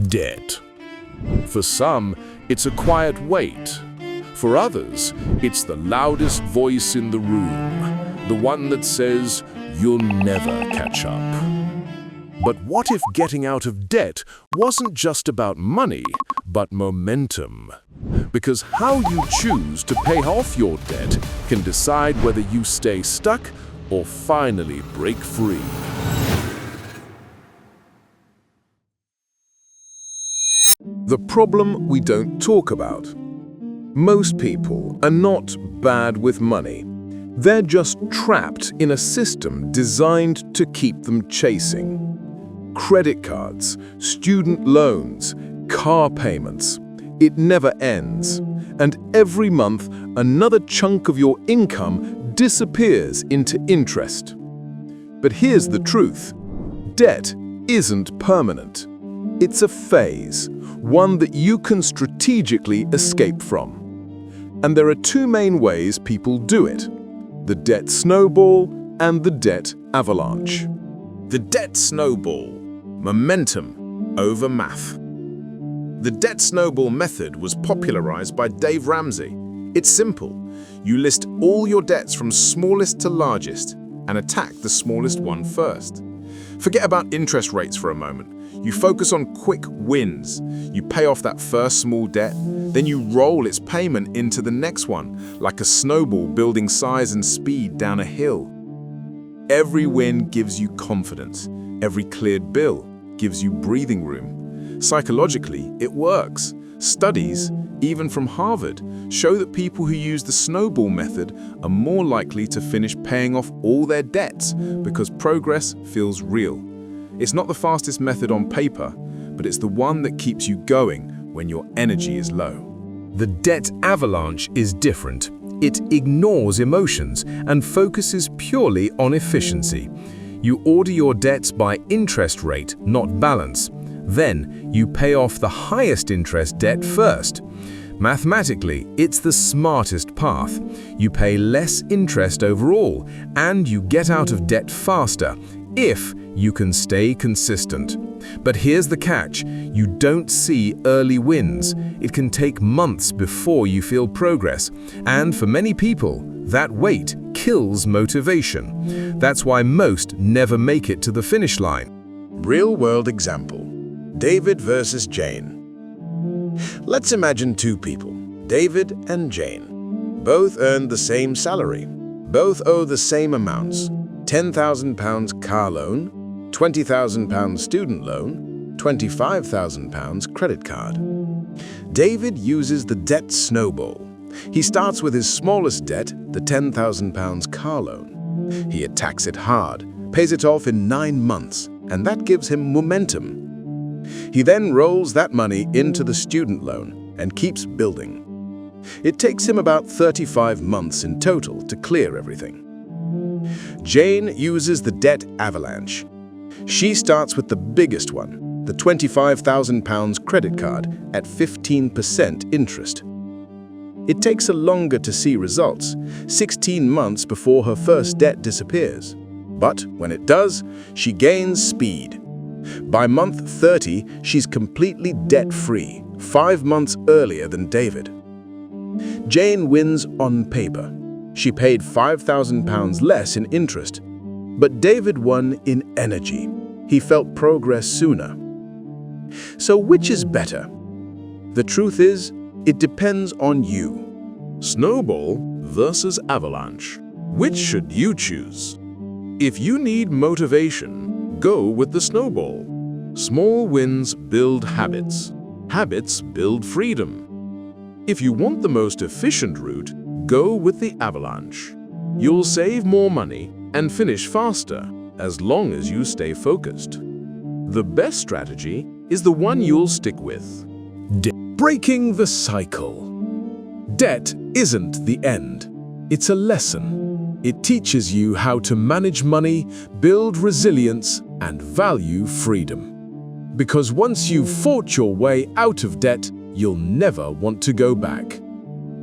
Debt. For some, it's a quiet weight. For others, it's the loudest voice in the room, the one that says, "You'll never catch up." But what if getting out of debt wasn't just about money, but momentum? Because how you choose to pay off your debt can decide whether you stay stuck or finally break free. The problem we don't talk about. Most people are not bad with money. They're just trapped in a system designed to keep them chasing. Credit cards, student loans, car payments. It never ends. And every month, another chunk of your income disappears into interest. But here's the truth. Debt isn't permanent. It's a phase, one that you can strategically escape from. And there are two main ways people do it: the debt snowball and the debt avalanche. The debt snowball. Momentum over math. The debt snowball method was popularized by Dave Ramsey. It's simple. You list all your debts from smallest to largest and attack the smallest one first. Forget about interest rates for a moment. You focus on quick wins. You pay off that first small debt, then you roll its payment into the next one, like a snowball building size and speed down a hill. Every win gives you confidence. Every cleared bill gives you breathing room. Psychologically, it works. Studies, even from Harvard, show that people who use the snowball method are more likely to finish paying off all their debts because progress feels real. It's not the fastest method on paper, but it's the one that keeps you going when your energy is low. The debt avalanche is different. It ignores emotions and focuses purely on efficiency. You order your debts by interest rate, not balance. Then you pay off the highest interest debt first. Mathematically, it's the smartest path. You pay less interest overall, and you get out of debt faster if you can stay consistent. But here's the catch. You don't see early wins. It can take months before you feel progress. And for many people, that wait kills motivation. That's why most never make it to the finish line. Real-world example. David versus Jane. Let's imagine two people, David and Jane. Both earn the same salary. Both owe the same amounts. £10,000 car loan, £20,000 student loan, £25,000 credit card. David uses the debt snowball. He starts with his smallest debt, the £10,000 car loan. He attacks it hard, pays it off in 9 months, and that gives him momentum. He then rolls that money into the student loan and keeps building. It takes him about 35 months in total to clear everything. Jane uses the debt avalanche. She starts with the biggest one, the £25,000 credit card at 15% interest. It takes her longer to see results, 16 months before her first debt disappears. But when it does, she gains speed. By month 30, she's completely debt-free, 5 months earlier than David. Jane wins on paper. She paid £5,000 less in interest, but David won in energy. He felt progress sooner. So which is better? The truth is, it depends on you. Snowball versus avalanche. Which should you choose? If you need motivation, go with the snowball. Small wins build habits. Habits build freedom. If you want the most efficient route, go with the avalanche. You'll save more money and finish faster as long as you stay focused. The best strategy is the one you'll stick with. Breaking the cycle. Debt isn't the end. It's a lesson. It teaches you how to manage money, build resilience, and value freedom. Because once you've fought your way out of debt, you'll never want to go back.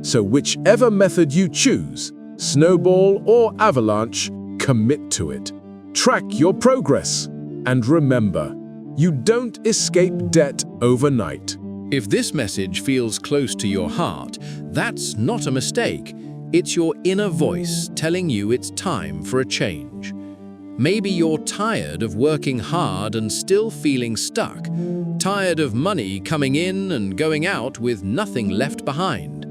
So whichever method you choose, snowball or avalanche, commit to it. Track your progress. And remember, You don't escape debt overnight. If this message feels close to your heart, that's not a mistake. It's your inner voice telling you it's time for a change. Maybe you're tired of working hard and still feeling stuck, tired of money coming in and going out with nothing left behind.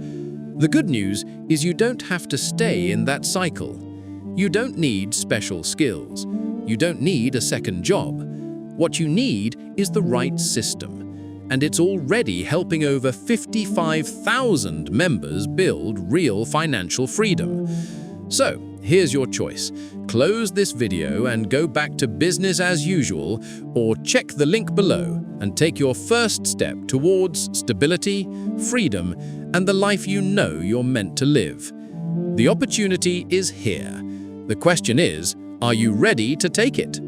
The good news is you don't have to stay in that cycle. You don't need special skills. You don't need a second job. What you need is the right system. And it's already helping over 55,000 members build real financial freedom. So, here's your choice. Close this video and go back to business as usual, or check the link below and take your first step towards stability, freedom, and the life you know you're meant to live. The opportunity is here. The question is, are you ready to take it?